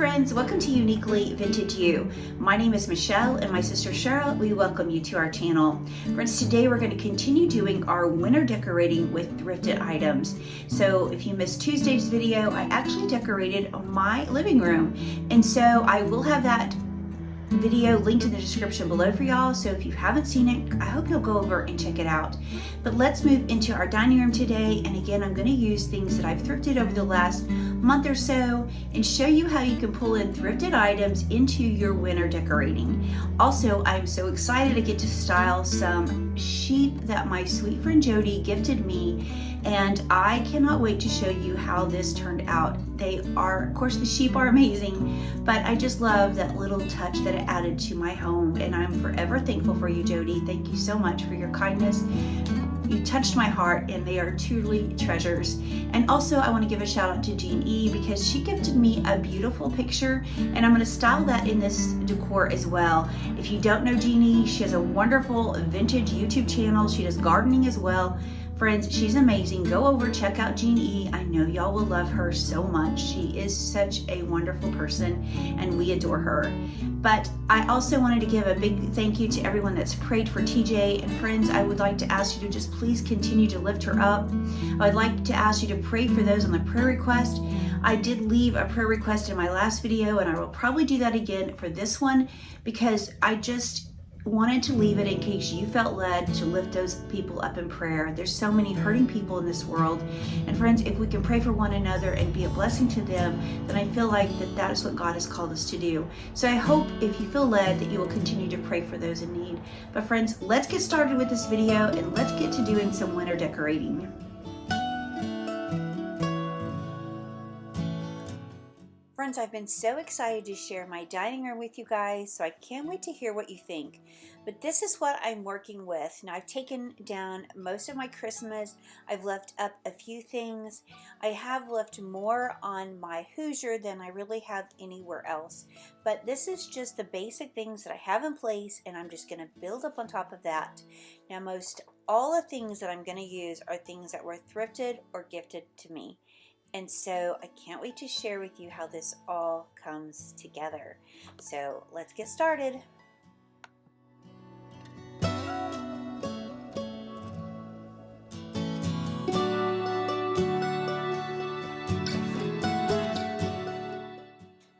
friends, welcome to Uniquely Vintage You. My name is Michelle and my sister Cheryl. We welcome you to our channel. Friends, today we're going to continue doing our winter decorating with thrifted items. So if you missed Tuesday's video, I actually decorated my living room. And so I will have that video linked in the description below for y'all, so if you haven't seen it, I hope you'll go over and check it out. But let's move into our dining room today, and again I'm going to use things that I've thrifted over the last month or so and show you how you can pull in thrifted items into your winter decorating. Also, I'm so excited to get to style some sheep that my sweet friend Jody gifted me, and I cannot wait to show you how this turned out. They are, of course, the sheep are amazing, but I just love that little touch that it added to my home, and I'm forever thankful for you, Jody. Thank you so much for your kindness. You touched my heart, and they are truly treasures. And also, I want to give a shout out to JeanE because she gifted me a beautiful picture, and I'm going to style that in this decor as well. If you don't know JeanE, she has a wonderful vintage YouTube channel. She does gardening as well. Friends, she's amazing. Go over, check out JeanE. I know y'all will love her so much. She is such a wonderful person, and we adore her. But I also wanted to give a big thank you to everyone that's prayed for TJ. And friends, I would like to ask you to just please continue to lift her up. I would like to ask you to pray for those on the prayer request. I did leave a prayer request in my last video, and I will probably do that again for this one because I just wanted to leave it in case you felt led to lift those people up in prayer. There's so many hurting people in this world, and friends, if we can pray for one another and be a blessing to them, then I feel like that is what God has called us to do. So I hope if you feel led that you will continue to pray for those in need. But friends, let's get started with this video and let's get to doing some winter decorating. Friends, I've been so excited to share my dining room with you guys, so I can't wait to hear what you think. But this is what I'm working with. Now, I've taken down most of my Christmas. I've left up a few things. I have left more on my Hoosier than I really have anywhere else. But this is just the basic things that I have in place, and I'm just going to build up on top of that. Now, most all the things that I'm going to use are things that were thrifted or gifted to me. And so I can't wait to share with you how this all comes together. So let's get started.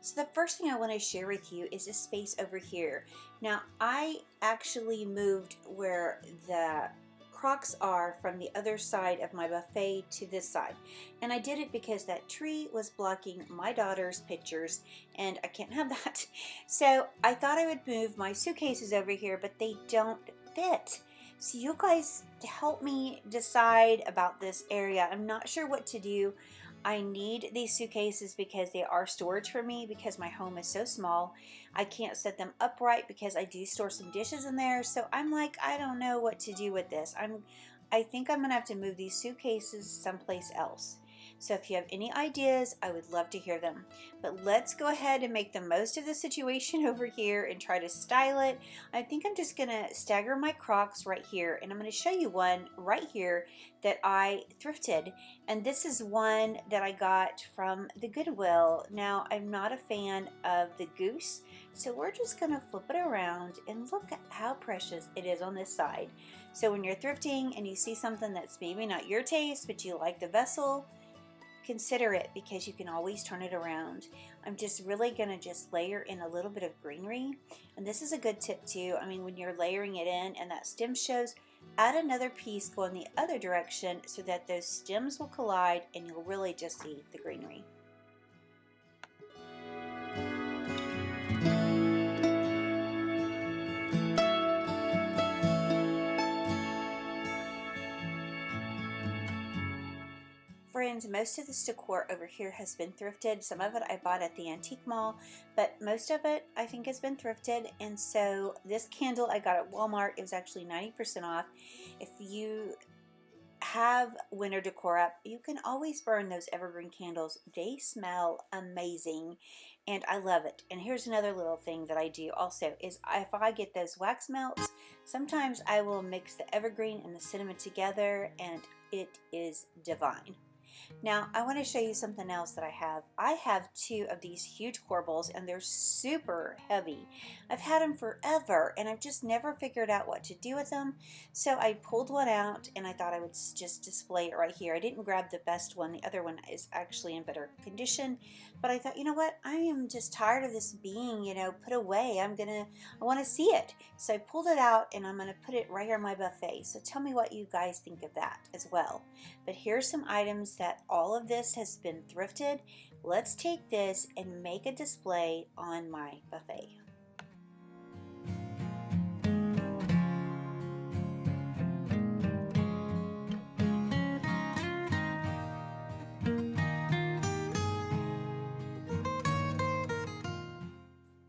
So the first thing I want to share with you is this space over here. Now, I actually moved where the Crocs are from the other side of my buffet to this side, and I did it because that tree was blocking my daughter's pictures and I can't have that. So I thought I would move my suitcases over here, but they don't fit. So you guys help me decide about this area. I'm not sure what to do. I need these suitcases because they are storage for me because my home is so small. I can't set them upright because I do store some dishes in there. So I'm like, I don't know what to do with this. I think I'm gonna have to move these suitcases someplace else. So if you have any ideas, I would love to hear them. But let's go ahead and make the most of the situation over here and try to style it. I think I'm just gonna stagger my Crocs right here, and I'm gonna show you one right here that I thrifted. And this is one that I got from the Goodwill. Now, I'm not a fan of the goose, so we're just gonna flip it around and look at how precious it is on this side. So when you're thrifting and you see something that's maybe not your taste, but you like the vessel, consider it because you can always turn it around. I'm just really gonna just layer in a little bit of greenery, and this is a good tip too. I mean, when you're layering it in and that stem shows, add another piece going the other direction so that those stems will collide and you'll really just see the greenery. Friends, most of this decor over here has been thrifted. Some of it I bought at the antique mall, but most of it I think has been thrifted. And so this candle I got at Walmart. It was actually 90% off. If you have winter decor up, you can always burn those evergreen candles. They smell amazing and I love it. And here's another little thing that I do also is if I get those wax melts, sometimes I will mix the evergreen and the cinnamon together and it is divine. Now I want to show you something else that I have. I have two of these huge corbels and they're super heavy. I've had them forever and I've just never figured out what to do with them. So I pulled one out and I thought I would just display it right here. I didn't grab the best one. The other one is actually in better condition. But I thought, you know what? I am just tired of this being, put away. I want to see it. So I pulled it out and I'm going to put it right here on my buffet. So tell me what you guys think of that as well. But here's some items that all of this has been thrifted. Let's take this and make a display on my buffet.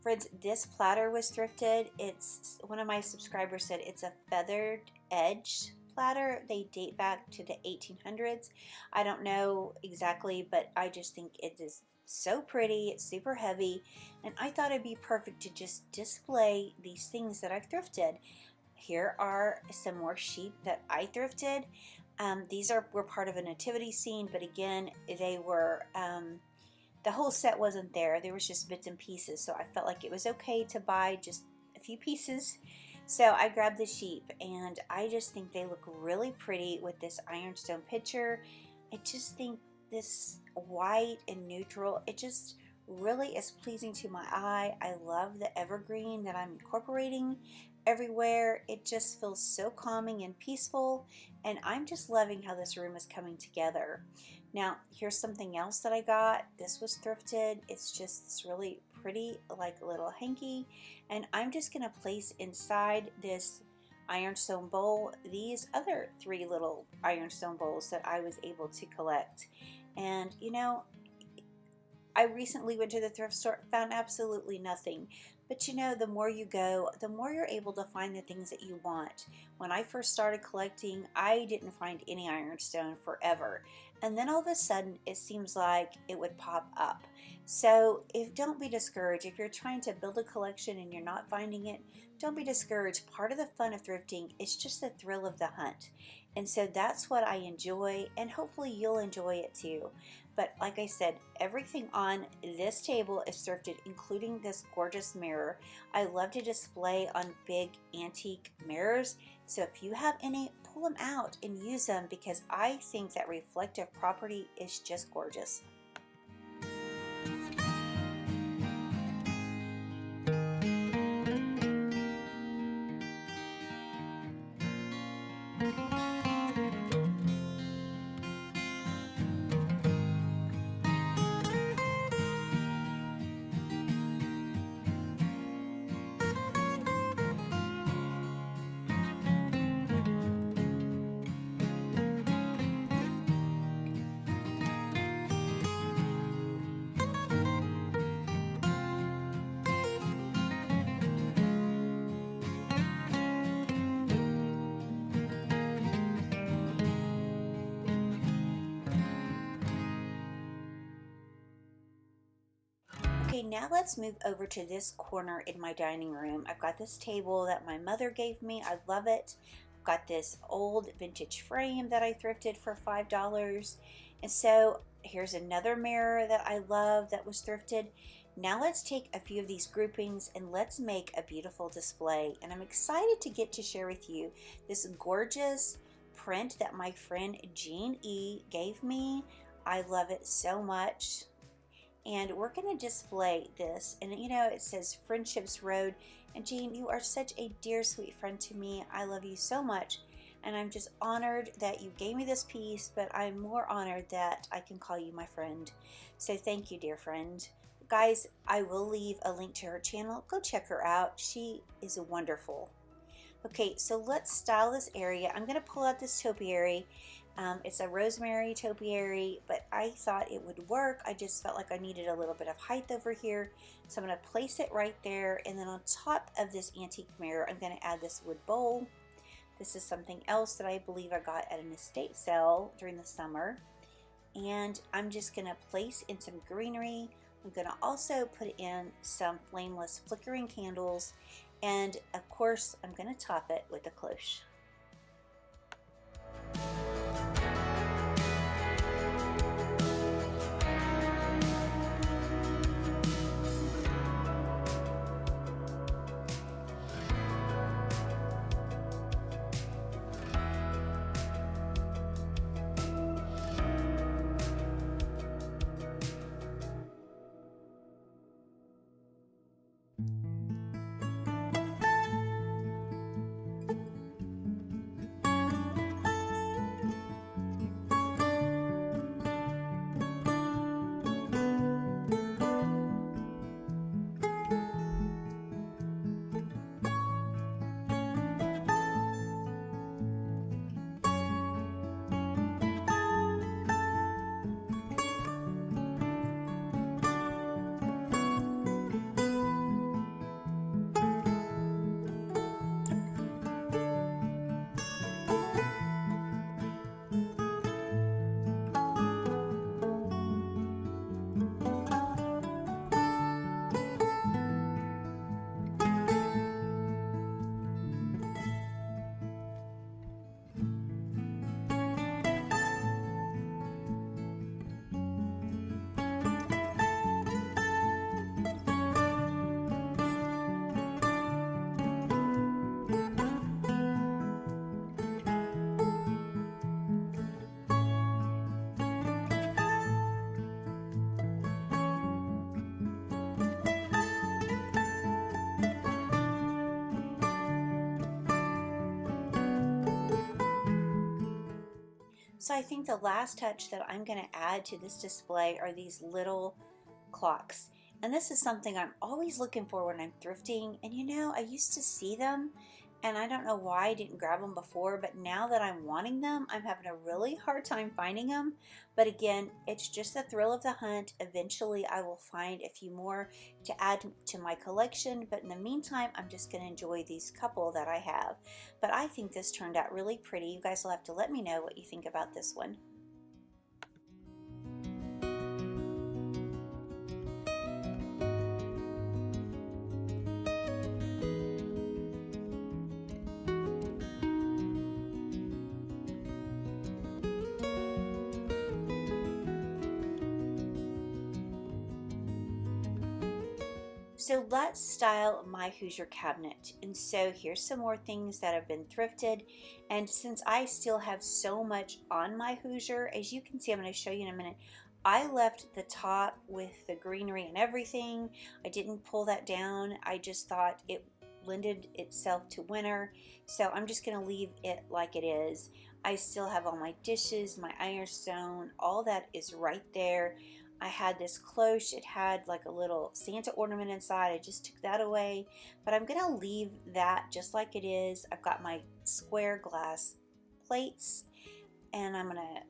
Friends, this platter was thrifted. It's one of my subscribers said it's a feathered edge platter. They date back to the 1800s. I don't know exactly, but I just think it is so pretty. It's super heavy, and I thought it'd be perfect to just display these things that I've thrifted. Here are some more sheep that I thrifted. These were part of a nativity scene, but again, they were the whole set wasn't there. There was just bits and pieces, so I felt like it was okay to buy just a few pieces. So I grabbed the sheep, and I just think they look really pretty with this ironstone picture. I just think this white and neutral, it just really is pleasing to my eye. I love the evergreen that I'm incorporating everywhere. It just feels so calming and peaceful, and I'm just loving how this room is coming together. Now here's something else that I got. This was thrifted. It's just this really pretty like little hanky, and I'm just gonna place inside this ironstone bowl these other three little ironstone bowls that I was able to collect. And I recently went to the thrift store, found absolutely nothing. But the more you go, the more you're able to find the things that you want. When I first started collecting, I didn't find any ironstone forever. And then all of a sudden, it seems like it would pop up. So don't be discouraged. If you're trying to build a collection and you're not finding it, don't be discouraged. Part of the fun of thrifting is just the thrill of the hunt. And so that's what I enjoy, and hopefully you'll enjoy it too. But like I said, everything on this table is thrifted, including this gorgeous mirror. I love to display on big antique mirrors. So if you have any, pull them out and use them, because I think that reflective property is just gorgeous. Okay, now let's move over to this corner in my dining room. I've got this table that my mother gave me. I love it. I've got this old vintage frame that I thrifted for $5. And so here's another mirror that I love that was thrifted. Now let's take a few of these groupings and let's make a beautiful display. And I'm excited to get to share with you this gorgeous print that my friend JeanE gave me. I love it so much. And we're going to display this, and it says Friendships Road. And JeanE, you are such a dear sweet friend to me. I love you so much, and I'm just honored that you gave me this piece, but I'm more honored that I can call you my friend. So thank you, dear friend. Guys, I will leave a link to her channel. Go check her out. She is wonderful. Okay, so let's style this area. I'm going to pull out this topiary. It's a rosemary topiary, but I thought it would work. I just felt like I needed a little bit of height over here. So I'm going to place it right there, and then on top of this antique mirror, I'm going to add this wood bowl. This is something else that I believe I got at an estate sale during the summer. And I'm just going to place in some greenery. I'm going to also put in some flameless flickering candles, and of course I'm going to top it with a cloche. So I think the last touch that I'm going to add to this display are these little clocks. And this is something I'm always looking for when I'm thrifting. And you know, I used to see them and I don't know why I didn't grab them before, but now that I'm wanting them, I'm having a really hard time finding them. But again, it's just the thrill of the hunt. Eventually I will find a few more to add to my collection, but in the meantime, I'm just going to enjoy these couple that I have. But I think this turned out really pretty. You guys will have to let me know what you think about this one. So let's style my Hoosier cabinet. And so here's some more things that have been thrifted. And since I still have so much on my Hoosier, as you can see, I'm going to show you in a minute, I left the top with the greenery and everything. I didn't pull that down. I just thought it lended itself to winter. So I'm just going to leave it like it is. I still have all my dishes, my Ironstone, all that is right there. I had this cloche, it had like a little Santa ornament inside. I just took that away, but I'm gonna leave that just like it is. I've got my square glass plates and I'm gonna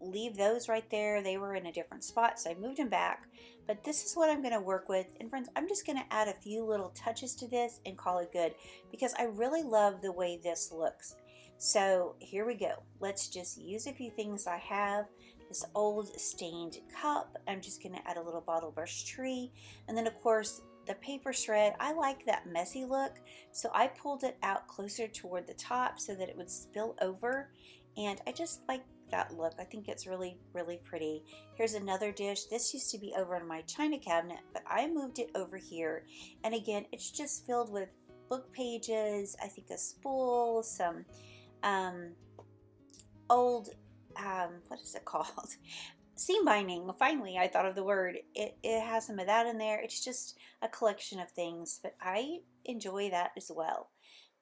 leave those right there. They were in a different spot, so I moved them back, but this is what I'm gonna work with. And friends, I'm just gonna add a few little touches to this and call it good because I really love the way this looks. So here we go. Let's just use a few things I have. This old stained cup. I'm just going to add a little bottle brush tree. And then of course the paper shred. I like that messy look. So I pulled it out closer toward the top so that it would spill over. And I just like that look. I think it's really, really pretty. Here's another dish. This used to be over in my china cabinet, but I moved it over here. And again, it's just filled with book pages. I think a spool, some old what is it called? Seam binding. Finally, I thought of the word. It has some of that in there. It's just a collection of things, but I enjoy that as well.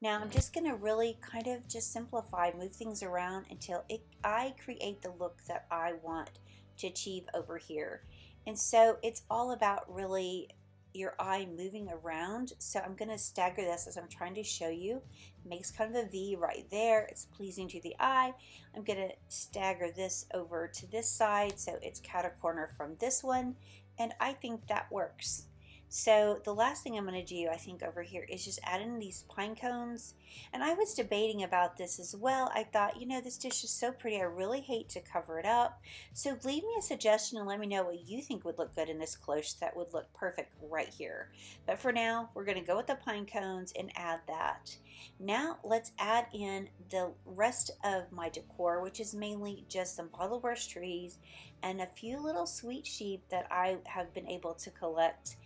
Now I'm just going to really kind of just simplify, move things around until I create the look that I want to achieve over here. And so it's all about really your eye moving around. So I'm going to stagger this as I'm trying to show you. It makes kind of a V right there. It's pleasing to the eye. I'm going to stagger this over to this side so it's cat a corner from this one, and I think that works. So the last thing I'm going to do, I think, over here is just add in these pine cones. And I was debating about this as well. I thought, you know, this dish is so pretty. I really hate to cover it up. So leave me a suggestion and let me know what you think would look good in this cloche that would look perfect right here. But for now, we're going to go with the pine cones and add that. Now let's add in the rest of my decor, which is mainly just some bottle brush trees and a few little sweet sheep that I have been able to collect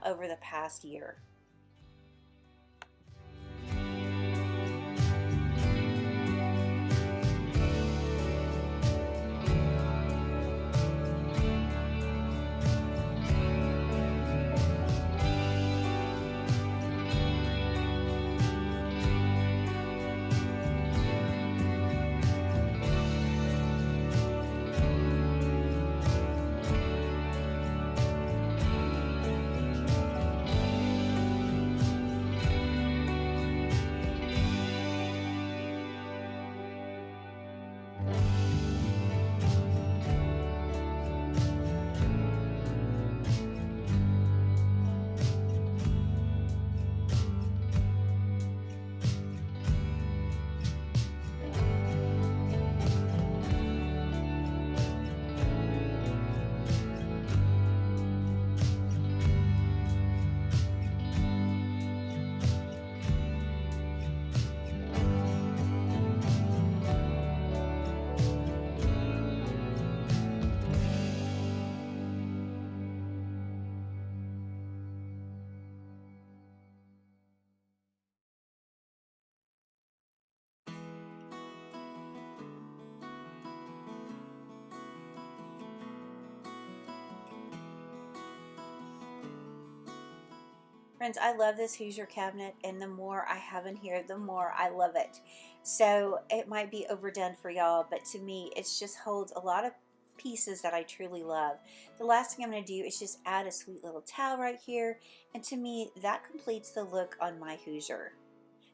over the past year. Friends, I love this Hoosier cabinet, and the more I have in here, the more I love it. So it might be overdone for y'all, but to me, it just holds a lot of pieces that I truly love. The last thing I'm going to do is just add a sweet little towel right here, and to me, that completes the look on my Hoosier.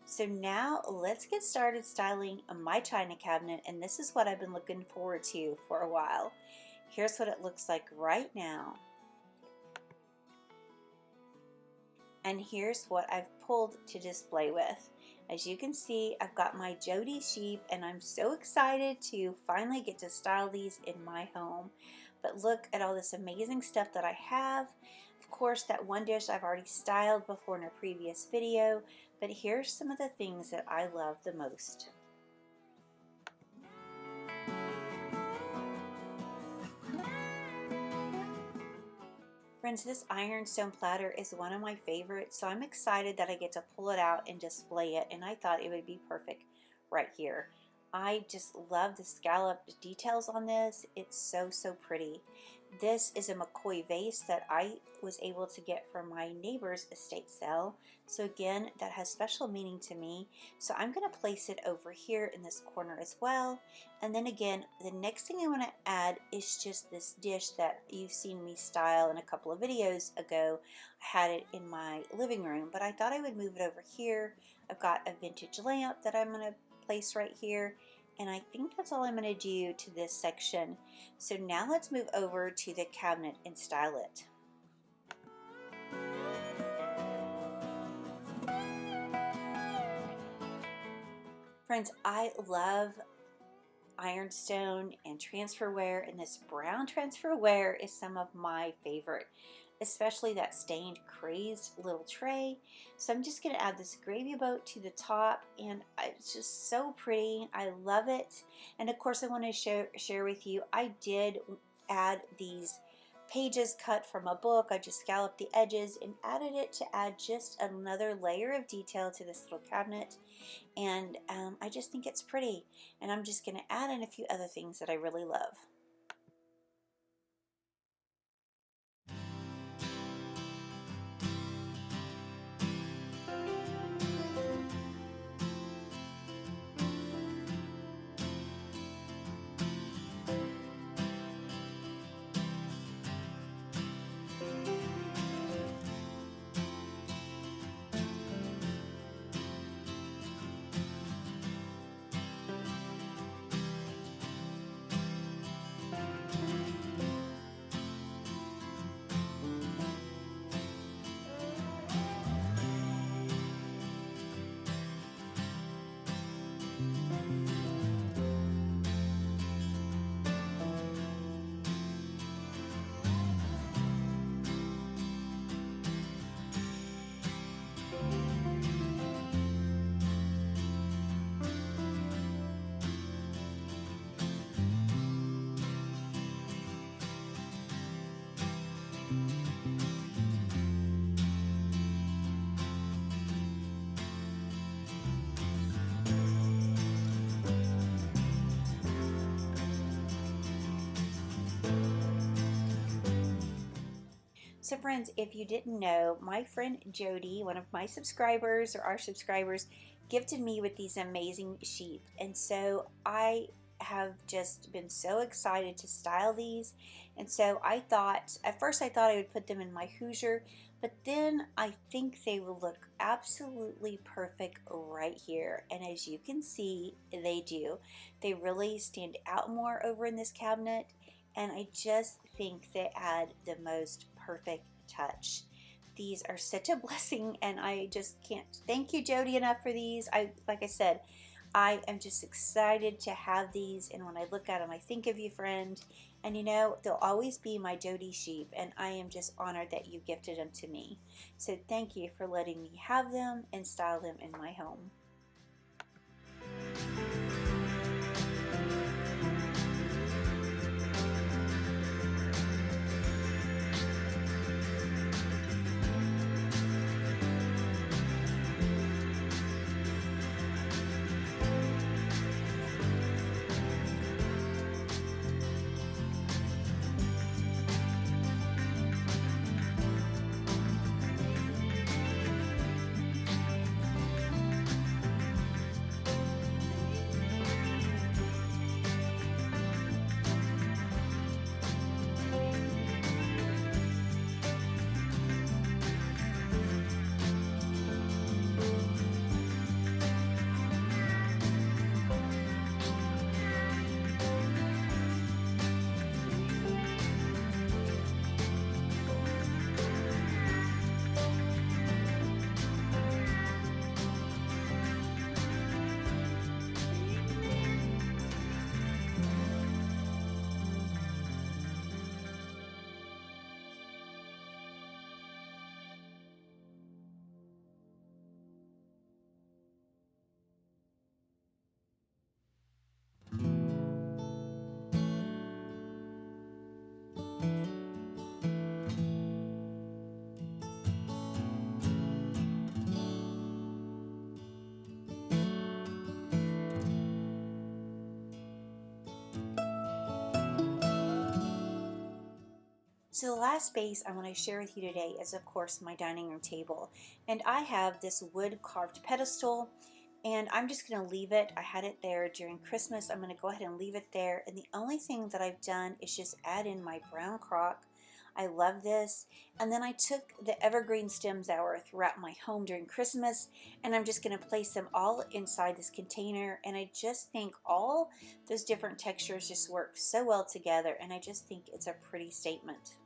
So now let's get started styling my china cabinet, and this is what I've been looking forward to for a while. Here's what it looks like right now. And here's what I've pulled to display with. As you can see, I've got my Jody sheep, and I'm so excited to finally get to style these in my home. But look at all this amazing stuff that I have. Of course, that one dish I've already styled before in a previous video, but here's some of the things that I love the most. Friends, this Ironstone platter is one of my favorites, so I'm excited that I get to pull it out and display it, and I thought it would be perfect right here. I just love the scalloped details on this. It's so, so pretty. This is a McCoy vase that I was able to get from my neighbor's estate sale. So again, that has special meaning to me. So I'm going to place it over here in this corner as well. And then again, the next thing I want to add is just this dish that you've seen me style in a couple of videos ago. I had it in my living room, but I thought I would move it over here. I've got a vintage lamp that I'm going to place right here, and I think that's all I'm going to do to this section. So now let's move over to the cabinet and style it. Friends, I love Ironstone and Transferware, and this brown Transferware is some of my favorite, especially that stained crazed little tray. So I'm just going to add this gravy boat to the top, and it's just so pretty. I love it. And of course, I want to share with you, I did add these pages cut from a book. I just scalloped the edges and added it to add just another layer of detail to this little cabinet. And I just think it's pretty. And I'm just going to add in a few other things that I really love. So friends, if you didn't know, my friend Jody, one of my subscribers or our subscribers, gifted me with these amazing sheep. And so I have just been so excited to style these. And so I thought, at first I thought I would put them in my Hoosier, but then I think they will look absolutely perfect right here. And as you can see, they do. They really stand out more over in this cabinet. And I just think they add the most perfect touch. These are such a blessing, and I just can't thank you, Jody, enough for these. Like I said, I am just excited to have these, and when I look at them, I think of you, friend. And you know, they'll always be my Jody sheep, and I am just honored that you gifted them to me. So thank you for letting me have them and style them in my home. So the last space I want to share with you today is of course my dining room table. And I have this wood carved pedestal and I'm just going to leave it. I had it there during Christmas. I'm going to go ahead and leave it there. And the only thing that I've done is just add in my brown crock. I love this. And then I took the evergreen stems that were throughout my home during Christmas and I'm just going to place them all inside this container. And I just think all those different textures just work so well together. And I just think it's a pretty statement.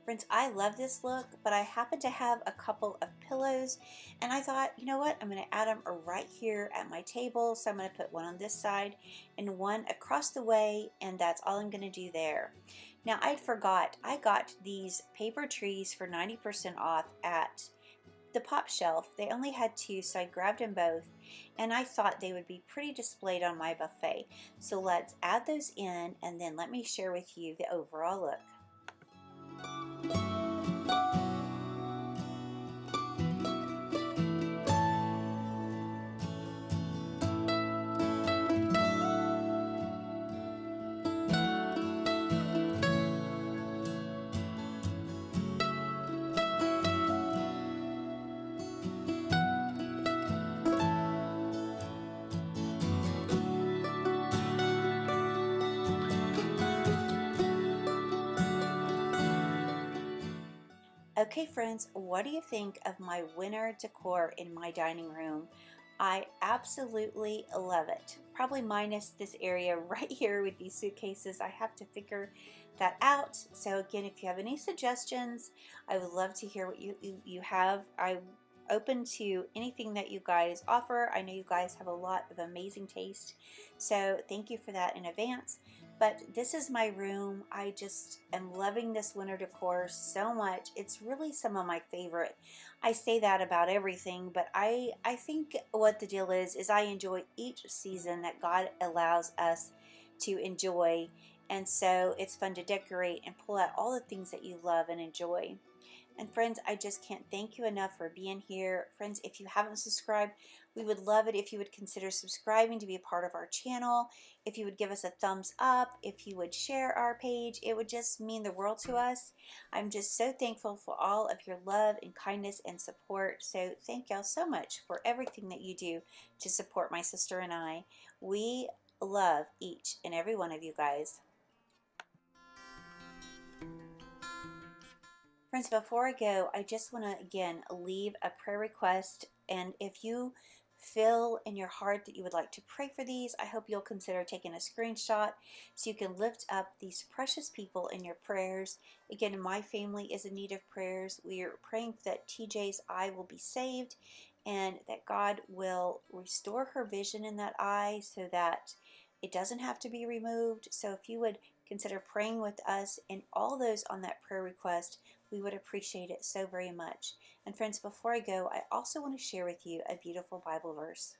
Friends, I love this look, but I happen to have a couple of pillows and I thought, you know what, I'm going to add them right here at my table. So I'm going to put one on this side and one across the way, and that's all I'm going to do there. Now I forgot, I got these paper trees for 90% off at the pop shelf. They only had two, so I grabbed them both and I thought they would be pretty displayed on my buffet. So let's add those in and then let me share with you the overall look. Okay friends, what do you think of my winter decor in my dining room? I absolutely love it. Probably minus this area right here with these suitcases. I have to figure that out. So again, if you have any suggestions, I would love to hear what you have. I'm open to anything that you guys offer. I know you guys have a lot of amazing taste, so thank you for that in advance. But this is my room. I just am loving this winter decor so much. It's really some of my favorite. I say that about everything, but I think what the deal is I enjoy each season that God allows us to enjoy. And so it's fun to decorate and pull out all the things that you love and enjoy. And friends, I just can't thank you enough for being here. Friends, if you haven't subscribed, we would love it if you would consider subscribing to be a part of our channel. If you would give us a thumbs up, if you would share our page, it would just mean the world to us. I'm just so thankful for all of your love and kindness and support. So thank y'all so much for everything that you do to support my sister and I. We love each and every one of you guys. Friends, before I go, I just want to again leave a prayer request, and if you feel in your heart that you would like to pray for these, I hope you'll consider taking a screenshot so you can lift up these precious people in your prayers. Again, my family is in need of prayers. We are praying that TJ's eye will be saved and that God will restore her vision in that eye so that it doesn't have to be removed. So if you would consider praying with us and all those on that prayer request, we would appreciate it so very much. And friends, before I go, I also want to share with you a beautiful Bible verse.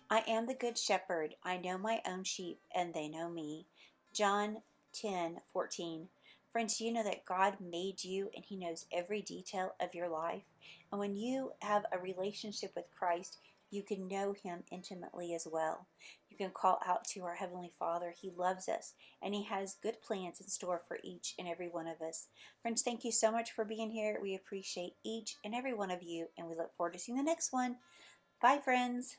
I am the good shepherd. I know my own sheep, and they know me. John 10:14. Friends, you know that God made you and He knows every detail of your life. And when you have a relationship with Christ, you can know Him intimately as well. You can call out to our Heavenly Father. He loves us and He has good plans in store for each and every one of us. Friends, thank you so much for being here. We appreciate each and every one of you, and we look forward to seeing the next one. Bye, friends.